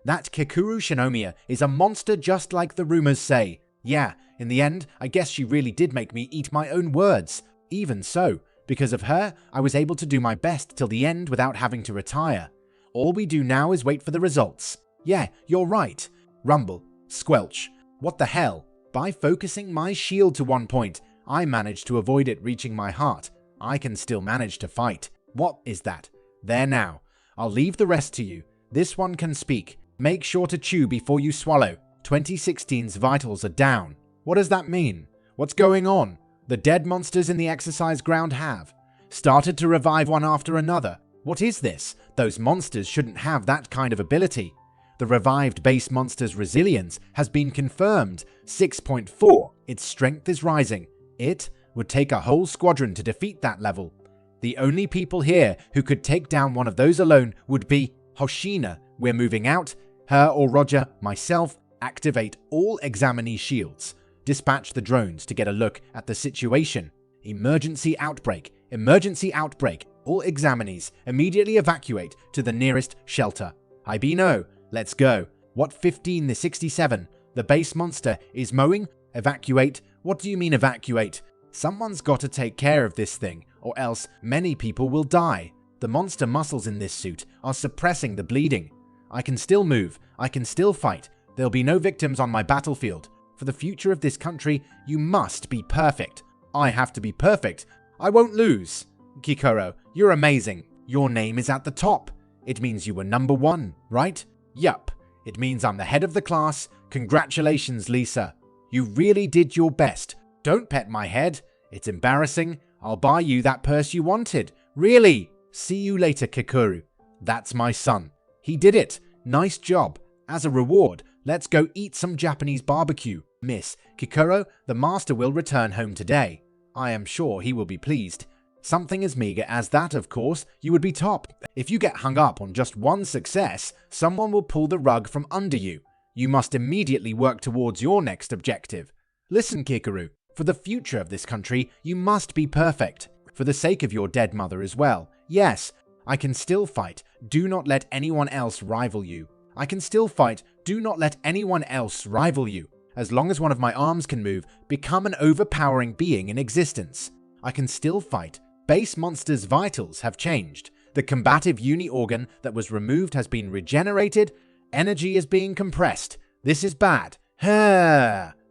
That Kikoru Shinomiya is a monster just like the rumors say. Yeah, in the end, I guess she really did make me eat my own words. Even so, because of her, I was able to do my best till the end without having to retire. All we do now is wait for the results. Yeah, you're right. Rumble. Squelch. What the hell? By focusing my shield to one point, I managed to avoid it reaching my heart. I can still manage to fight. What is that? There now. I'll leave the rest to you. This one can speak. Make sure to chew before you swallow. 2016's vitals are down. What does that mean? What's going on? The dead monsters in the exercise ground have started to revive one after another. What is this? Those monsters shouldn't have that kind of ability. The revived base monster's resilience has been confirmed. 6.4. Its strength is rising. It would take a whole squadron to defeat that level. The only people here who could take down one of those alone would be Hoshina. We're moving out. Her or Roger, myself, activate all examinee shields. Dispatch the drones to get a look at the situation. Emergency outbreak. Emergency outbreak. All examinees immediately evacuate to the nearest shelter. Hibino, let's go. What 15 the 67? The base monster is mowing? Evacuate? What do you mean evacuate? Someone's got to take care of this thing, or else many people will die. The monster muscles in this suit are suppressing the bleeding. I can still move. I can still fight. There'll be no victims on my battlefield. For the future of this country, you must be perfect. I have to be perfect. I won't lose. Kikoru, you're amazing. Your name is at the top. It means you were number 1, right? Yup. It means I'm the head of the class. Congratulations, Lisa. You really did your best. Don't pet my head. It's embarrassing. I'll buy you that purse you wanted. Really? See you later, Kikoru. That's my son. He did it. Nice job. As a reward, let's go eat some Japanese barbecue. Miss Kikoru, the master will return home today. I am sure he will be pleased. Something as meager as that, of course, you would be top. If you get hung up on just one success, someone will pull the rug from under you. You must immediately work towards your next objective. Listen, Kikoru, for the future of this country, you must be perfect. For the sake of your dead mother as well. Yes, I can still fight. Do not let anyone else rival you. I can still fight. Do not let anyone else rival you. As long as one of my arms can move, become an overpowering being in existence. I can still fight. Base monster's vitals have changed. The combative uni-organ that was removed has been regenerated. Energy is being compressed. This is bad.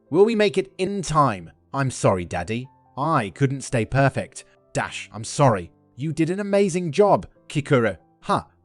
Will we make it in time? I'm sorry, Daddy. I couldn't stay perfect. Dash, I'm sorry. You did an amazing job, Kikoru.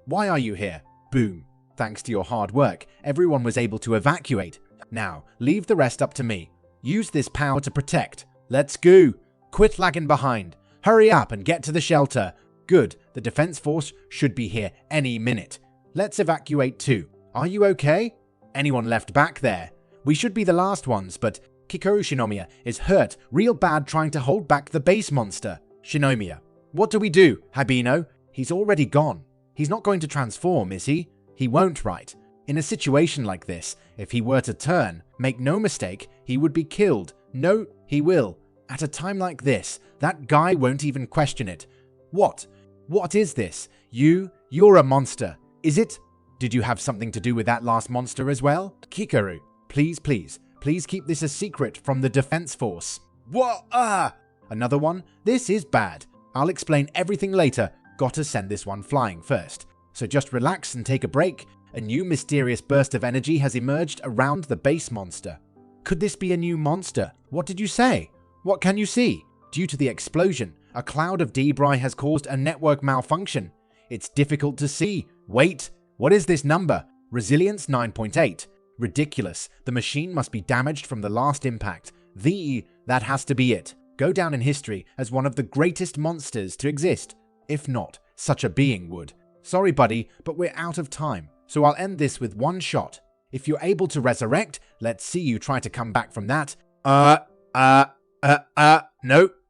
Why are you here? Boom. Thanks to your hard work, everyone was able to evacuate. Now, leave the rest up to me. Use this power to protect. Let's go. Quit lagging behind. Hurry up and get to the shelter. Good, the defense force should be here any minute. Let's evacuate too. Are you okay? Anyone left back there? We should be the last ones, but Kikoru Shinomiya is hurt real bad trying to hold back the base monster. Shinomiya, what do we do, Hibino? He's already gone. He's not going to transform, is he? He won't, right? In a situation like this, if he were to turn, make no mistake, he would be killed. No, he will. At a time like this, that guy won't even question it. What? What is this? You're a monster. Is it? Did you have something to do with that last monster as well? Kikoru, please keep this a secret from the defense force. What? Another one? This is bad. I'll explain everything later. Gotta send this one flying first. So just relax and take a break. A new mysterious burst of energy has emerged around the base monster. Could this be a new monster? What did you say? What can you see? Due to the explosion, a cloud of debris has caused a network malfunction. It's difficult to see. Wait, what is this number? Resilience 9.8. Ridiculous. The machine must be damaged from the last impact. That has to be it. Go down in history as one of the greatest monsters to exist. If not, such a being would. Sorry, buddy, but we're out of time, so I'll end this with one shot. If you're able to resurrect, let's see you try to come back from that.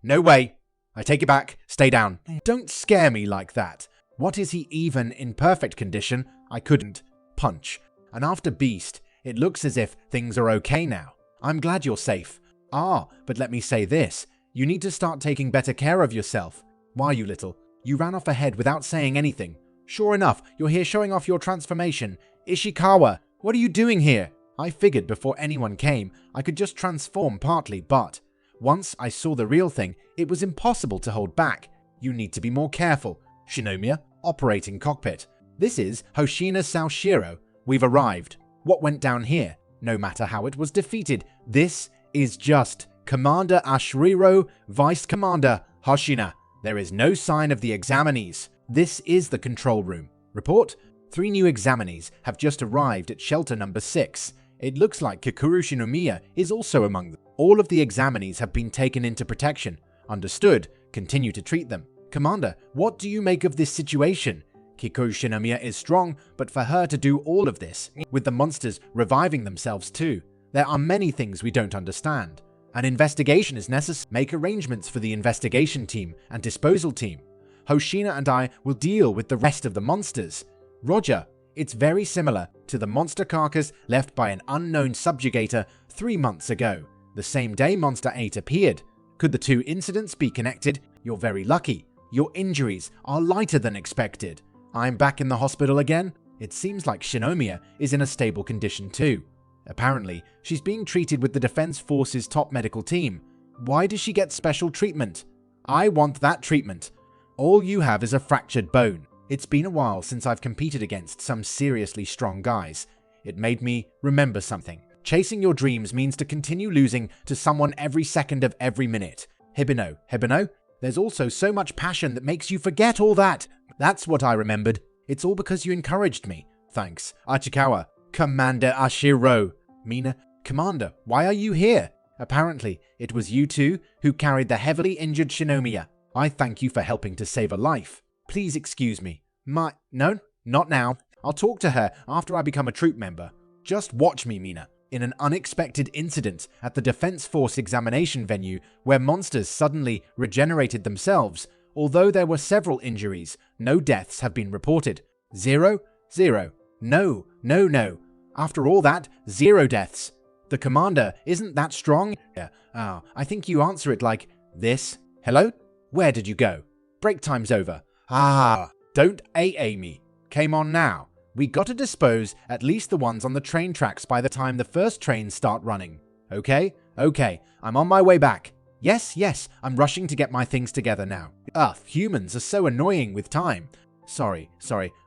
No way. I take it back. Stay down. Don't scare me like that. What is he even in perfect condition? I couldn't punch. And after Beast, it looks as if things are okay now. I'm glad you're safe. But let me say this. You need to start taking better care of yourself. Why, you little? You ran off ahead without saying anything. Sure enough, you're here showing off your transformation. Ishikawa, What are you doing here? I figured before anyone came, I could just transform partly, but once I saw the real thing, it was impossible to hold back. You need to be more careful. Shinomiya, operating cockpit. This is Hoshina Ashiro. We've arrived. What went down here? No matter how it was defeated, this is just Commander Ashiro, Vice Commander Hoshina. There is no sign of the examinees. This is the control room. Report: 3 new examinees have just arrived at shelter number 6. It looks like Kikoru Shinomiya is also among them. All of the examinees have been taken into protection. Understood. Continue to treat them. Commander, what do you make of this situation? Kikoru Shinomiya is strong, but for her to do all of this, with the monsters reviving themselves too, there are many things we don't understand. An investigation is necessary. Make arrangements for the investigation team and disposal team. Hoshina and I will deal with the rest of the monsters. Roger. It's very similar to the monster carcass left by an unknown subjugator 3 months ago, the same day Monster 8 appeared. Could the 2 incidents be connected? You're very lucky. Your injuries are lighter than expected. I'm back in the hospital again. It seems like Shinomiya is in a stable condition too. Apparently, she's being treated with the Defense Force's top medical team. Why does she get special treatment? I want that treatment. All you have is a fractured bone. It's been a while since I've competed against some seriously strong guys. It made me remember something. Chasing your dreams means to continue losing to someone every second of every minute. Hibino, there's also so much passion that makes you forget all that. That's what I remembered. It's all because you encouraged me. Thanks. Ichikawa. Commander Ashiro. Mina. Commander, why are you here? Apparently, it was you two who carried the heavily injured Shinomiya. I thank you for helping to save a life. Please excuse me. No, not now. I'll talk to her after I become a troop member. Just watch me, Mina. In an unexpected incident at the Defense Force examination venue where monsters suddenly regenerated themselves, although there were several injuries, no deaths have been reported. 0? 0. No. After all that, 0 deaths. The commander isn't that strong. I think you answer it like this. Hello? Where did you go? Break time's over. Don't AA me. Came on now. We gotta dispose at least the ones on the train tracks by the time the first trains start running. Okay, I'm on my way back. Yes, I'm rushing to get my things together now. Humans are so annoying with time. Sorry,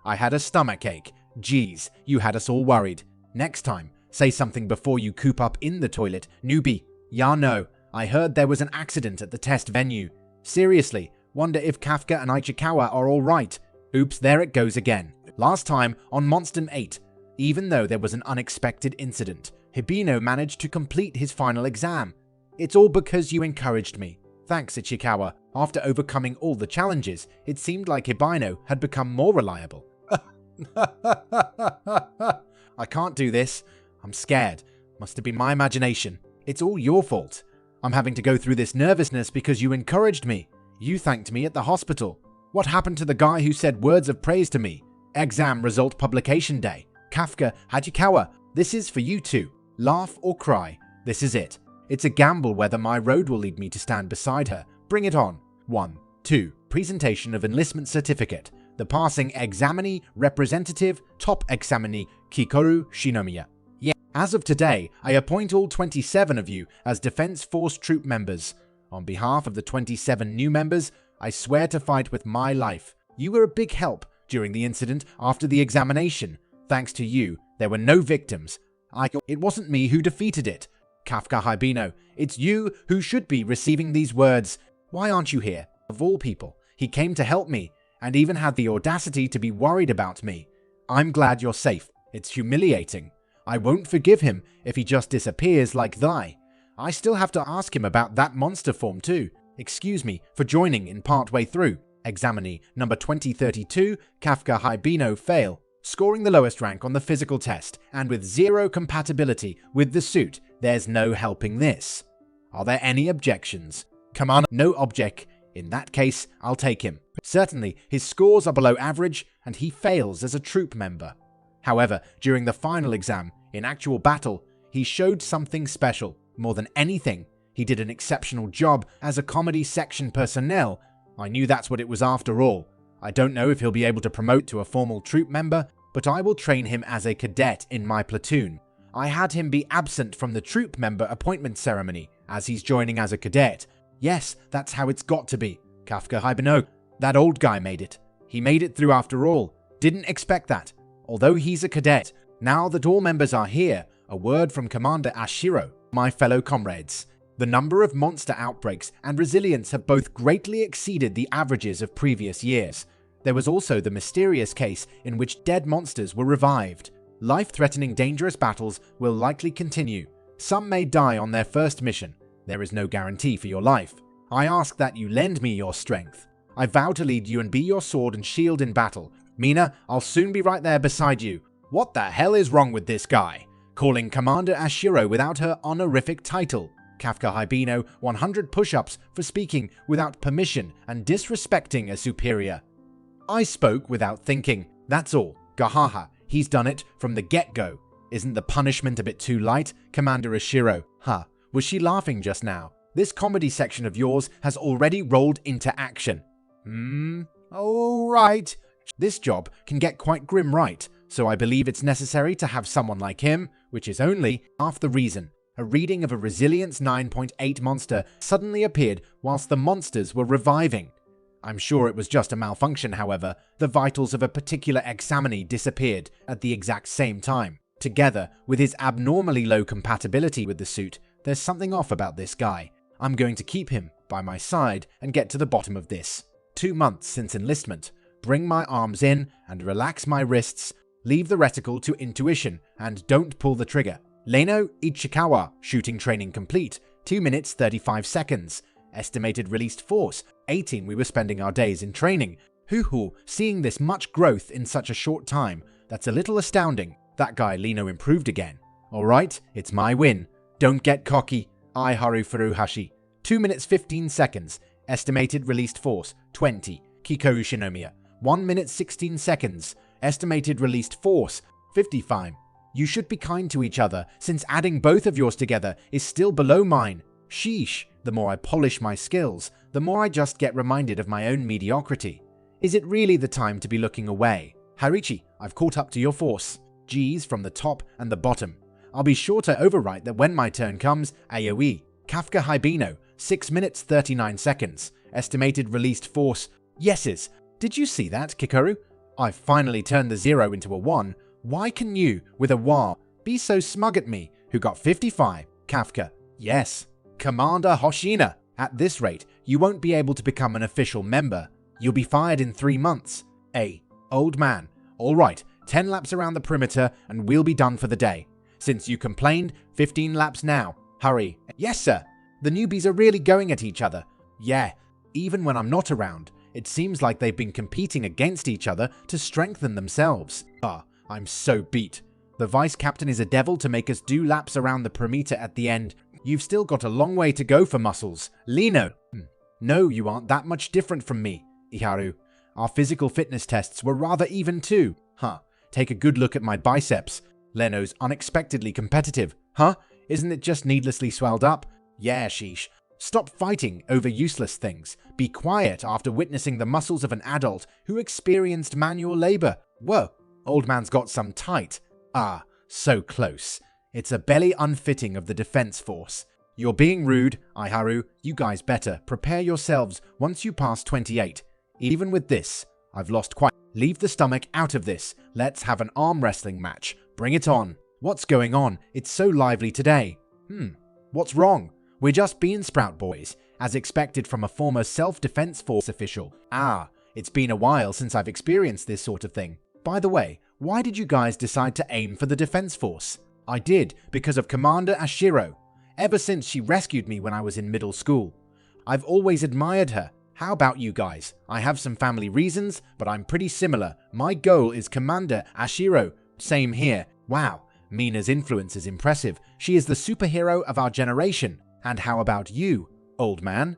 I had a stomachache. Jeez, you had us all worried. Next time, say something before you coop up in the toilet, newbie. Yeah, no, I heard there was an accident at the test venue. Seriously, wonder if Kafka and Ichikawa are alright. Oops, there it goes again. Last time, on Monster 8, even though there was an unexpected incident, Hibino managed to complete his final exam. It's all because you encouraged me. Thanks, Ichikawa. After overcoming all the challenges, it seemed like Hibino had become more reliable. I can't do this. I'm scared. Must have been my imagination. It's all your fault. I'm having to go through this nervousness because you encouraged me. You thanked me at the hospital. What happened to the guy who said words of praise to me? Exam result publication day. Kafka, Hajikawa, this is for you two. Laugh or cry. This is it. It's a gamble whether my road will lead me to stand beside her. Bring it on. 1, 2. Presentation of enlistment certificate. The passing examinee representative, top examinee, Kikoru Shinomiya. Yeah. As of today, I appoint all 27 of you as Defense Force troop members. On behalf of the 27 new members, I swear to fight with my life. You were a big help during the incident after the examination. Thanks to you, there were no victims. It wasn't me who defeated it. Kafka Hibino, it's you who should be receiving these words. Why aren't you here? Of all people, he came to help me, and even had the audacity to be worried about me. I'm glad you're safe. It's humiliating. I won't forgive him if he just disappears like thy. I still have to ask him about that monster form too. Excuse me for joining in part way through. Examinee number 2032, Kafka Hibino fail, scoring the lowest rank on the physical test, and with 0 compatibility with the suit. There's no helping this. Are there any objections? Come on, no object. In that case, I'll take him. Certainly, his scores are below average, and he fails as a troop member. However, during the final exam, in actual battle, he showed something special. More than anything, he did an exceptional job as a comedy section personnel. I knew that's what it was after all. I don't know if he'll be able to promote to a formal troop member, but I will train him as a cadet in my platoon. I had him be absent from the troop member appointment ceremony, as he's joining as a cadet. Yes, that's how it's got to be. Kafka Hibino. That old guy made it. He made it through after all. Didn't expect that. Although he's a cadet, now that all members are here, a word from Commander Ashiro, my fellow comrades. The number of monster outbreaks and resilience have both greatly exceeded the averages of previous years. There was also the mysterious case in which dead monsters were revived. Life-threatening dangerous battles will likely continue. Some may die on their first mission. There is no guarantee for your life. I ask that you lend me your strength. I vow to lead you and be your sword and shield in battle. Mina, I'll soon be right there beside you. What the hell is wrong with this guy? Calling Commander Ashiro without her honorific title. Kafka Hibino 100 push-ups for speaking without permission and disrespecting a superior. I spoke without thinking. That's all. Gahaha. He's done it from the get-go. Isn't the punishment a bit too light, Commander Ashiro? Huh. Was she laughing just now? This comedy section of yours has already rolled into action. Alright. This job can get quite grim, right? So I believe it's necessary to have someone like him, which is only half the reason. A reading of a Resilience 9.8 monster suddenly appeared whilst the monsters were reviving. I'm sure it was just a malfunction, however. The vitals of a particular examinee disappeared at the exact same time. Together with his abnormally low compatibility with the suit, there's something off about this guy. I'm going to keep him by my side and get to the bottom of this. 2 months since enlistment. Bring my arms in and relax my wrists. Leave the reticle to intuition and don't pull the trigger. Leno Ichikawa, shooting training complete. 2 minutes 35 seconds. Estimated released force, 18. We were spending our days in training. Hoo-hoo, seeing this much growth in such a short time. That's a little astounding. That guy Leno improved again. Alright, it's my win. Don't get cocky. I Haru Furuhashi. 2 minutes 15 seconds. Estimated released force, 20. Kikoru Shinomiya. 1 minute 16 seconds. Estimated released force, 55. You should be kind to each other, since adding both of yours together is still below mine. Sheesh, the more I polish my skills, the more I just get reminded of my own mediocrity. Is it really the time to be looking away? Harichi, I've caught up to your force. G's from the top and the bottom. I'll be sure to overwrite that when my turn comes, AoE. Kafka Hibino, 6 minutes 39 seconds. Estimated released force, yeses. Did you see that, Kikoru? I've finally turned the 0 into a 1. Why can you, with a wa, be so smug at me, who got 55? Kafka, yes. Commander Hoshina, at this rate, you won't be able to become an official member. You'll be fired in 3 months. A. Old man. Alright, 10 laps around the perimeter and we'll be done for the day. Since you complained, 15 laps now. Hurry. Yes, sir. The newbies are really going at each other. Yeah, even when I'm not around, it seems like they've been competing against each other to strengthen themselves. I'm so beat. The vice captain is a devil to make us do laps around the perimeter at the end. You've still got a long way to go for muscles. Lino. No, you aren't that much different from me. Iharu. Our physical fitness tests were rather even too. Take a good look at my biceps. Leno's unexpectedly competitive. Isn't it just needlessly swelled up? Yeah, sheesh. Stop fighting over useless things. Be quiet after witnessing the muscles of an adult who experienced manual labor. Whoa, old man's got some tight. So close. It's a belly unfitting of the defense force. You're being rude, Iharu. You guys better prepare yourselves once you pass 28. Even with this, I've lost quite. Leave the stomach out of this. Let's have an arm wrestling match. Bring it on. What's going on? It's so lively today. What's wrong? We're just bean sprout boys, as expected from a former self-defense force official. It's been a while since I've experienced this sort of thing. By the way, why did you guys decide to aim for the defense force? I did, because of Commander Ashiro. Ever since she rescued me when I was in middle school. I've always admired her. How about you guys? I have some family reasons, but I'm pretty similar. My goal is Commander Ashiro. Same here. Wow, Mina's influence is impressive. She is the superhero of our generation. And how about you, old man?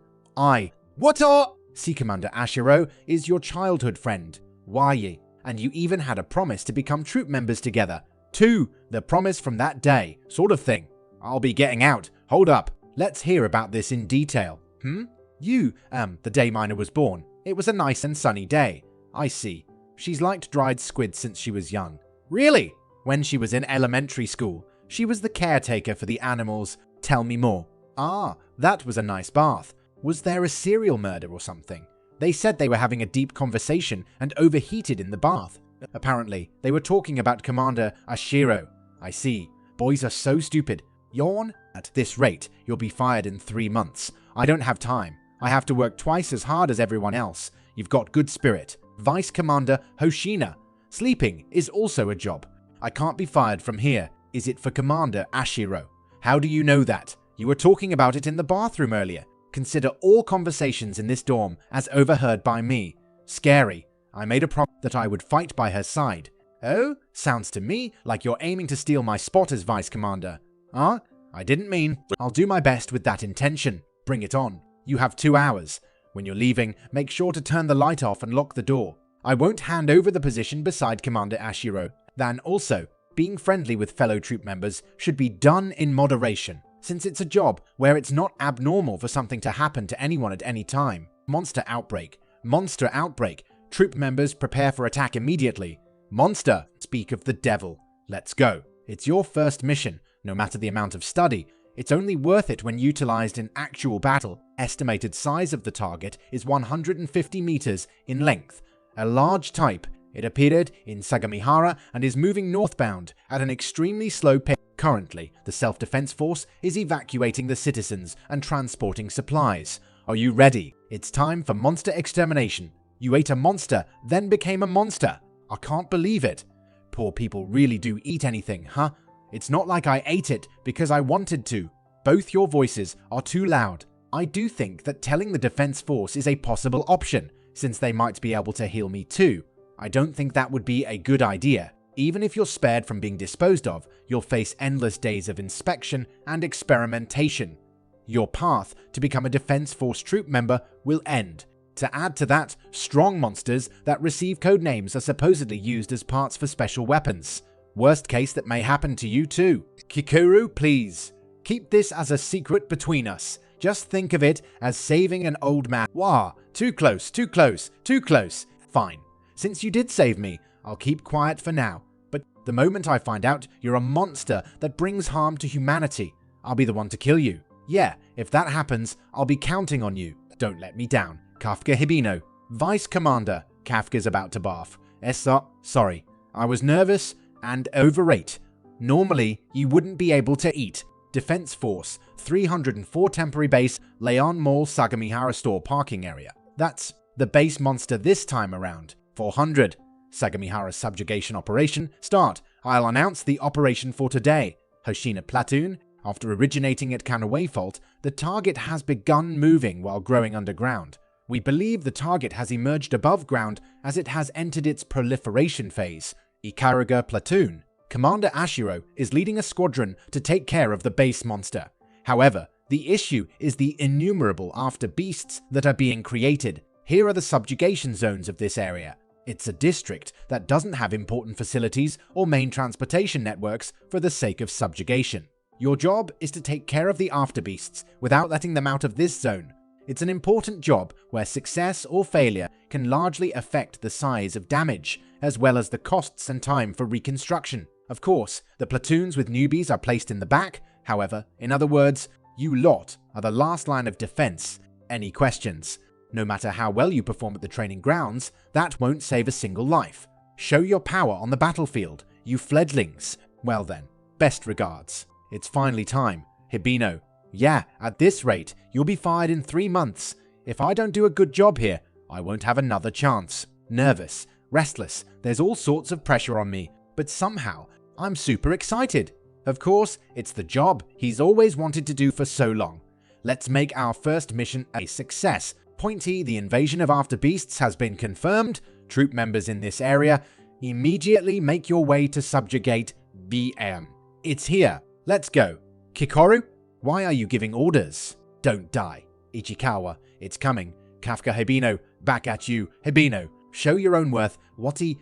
What are? See, Commander Ashiro is your childhood friend. Why? And you even had a promise to become troop members together. 2, the promise from that day, sort of thing. I'll be getting out. Hold up. Let's hear about this in detail. The day Mina was born. It was a nice and sunny day. I see. She's liked dried squid since she was young. Really? When she was in elementary school, she was the caretaker for the animals. Tell me more. Ah, that was a nice bath. Was there a serial murder or something? They said they were having a deep conversation and overheated in the bath. Apparently, they were talking about Commander Ashiro. I see. Boys are so stupid. Yawn? At this rate, you'll be fired in 3 months. I don't have time. I have to work twice as hard as everyone else. You've got good spirit. Vice Commander Hoshina. Sleeping is also a job. I can't be fired from here. Is it for Commander Ashiro? How do you know that? You were talking about it in the bathroom earlier. Consider all conversations in this dorm as overheard by me. Scary. I made a promise that I would fight by her side. Oh, sounds to me like you're aiming to steal my spot as Vice Commander. Huh? I didn't mean. I'll do my best with that intention. Bring it on. You have 2 hours. When you're leaving, make sure to turn the light off and lock the door. I won't hand over the position beside Commander Ashiro. Then also, being friendly with fellow troop members should be done in moderation, since it's a job where it's not abnormal for something to happen to anyone at any time. Monster outbreak. Monster outbreak. Troop members prepare for attack immediately. Monster. Speak of the devil. Let's go. It's your first mission. No matter the amount of study, it's only worth it when utilized in actual battle. Estimated size of the target is 150 meters in length. A large type. It appeared in Sagamihara and is moving northbound at an extremely slow pace. Currently, the self-defense force is evacuating the citizens and transporting supplies. Are you ready? It's time for monster extermination. You ate a monster, then became a monster. I can't believe it. Poor people really do eat anything, huh? It's not like I ate it because I wanted to. Both your voices are too loud. I do think that telling the defense force is a possible option, since they might be able to heal me too. I don't think that would be a good idea. Even if you're spared from being disposed of, you'll face endless days of inspection and experimentation. Your path to become a defense force troop member will end. To add to that, strong monsters that receive code names are supposedly used as parts for special weapons. Worst case that may happen to you too. Kikoru, please. Keep this as a secret between us. Just think of it as saving an old man. Wah, too close, too close, too close. Fine. Since you did save me, I'll keep quiet for now. But the moment I find out you're a monster that brings harm to humanity, I'll be the one to kill you. Yeah, if that happens, I'll be counting on you. Don't let me down. Kafka Hibino. Vice Commander. Kafka's about to barf. Sorry. I was nervous and overate. Normally, you wouldn't be able to eat. Defense Force, 304 temporary base, Leon Mall Sagamihara store parking area. That's the base monster this time around. 400. Sagamihara subjugation operation. Start. I'll announce the operation for today. Hoshina Platoon. After originating at Kanaway Fault, the target has begun moving while growing underground. We believe the target has emerged above ground as it has entered its proliferation phase. Ikaruga Platoon. Commander Ashiro is leading a squadron to take care of the base monster. However, the issue is the innumerable after beasts that are being created. Here are the subjugation zones of this area. It's a district that doesn't have important facilities or main transportation networks for the sake of subjugation. Your job is to take care of the afterbeasts without letting them out of this zone. It's an important job where success or failure can largely affect the size of damage, as well as the costs and time for reconstruction. Of course, the platoons with newbies are placed in the back. However, in other words, you lot are the last line of defense. Any questions? No matter how well you perform at the training grounds, that won't save a single life. Show your power on the battlefield, you fledglings. Well then, best regards. It's finally time. Hibino. Yeah, at this rate, you'll be fired in 3 months. If I don't do a good job here, I won't have another chance. Nervous, restless, there's all sorts of pressure on me, but somehow, I'm super excited. Of course, it's the job he's always wanted to do for so long. Let's make our first mission a success. Pointy, the invasion of afterbeasts has been confirmed. Troop members in this area, immediately make your way to subjugate BM. It's here. Let's go. Kikoru? Why are you giving orders? Don't die. Ichikawa, it's coming. Kafka Hibino, back at you. Hibino, show your own worth. Wati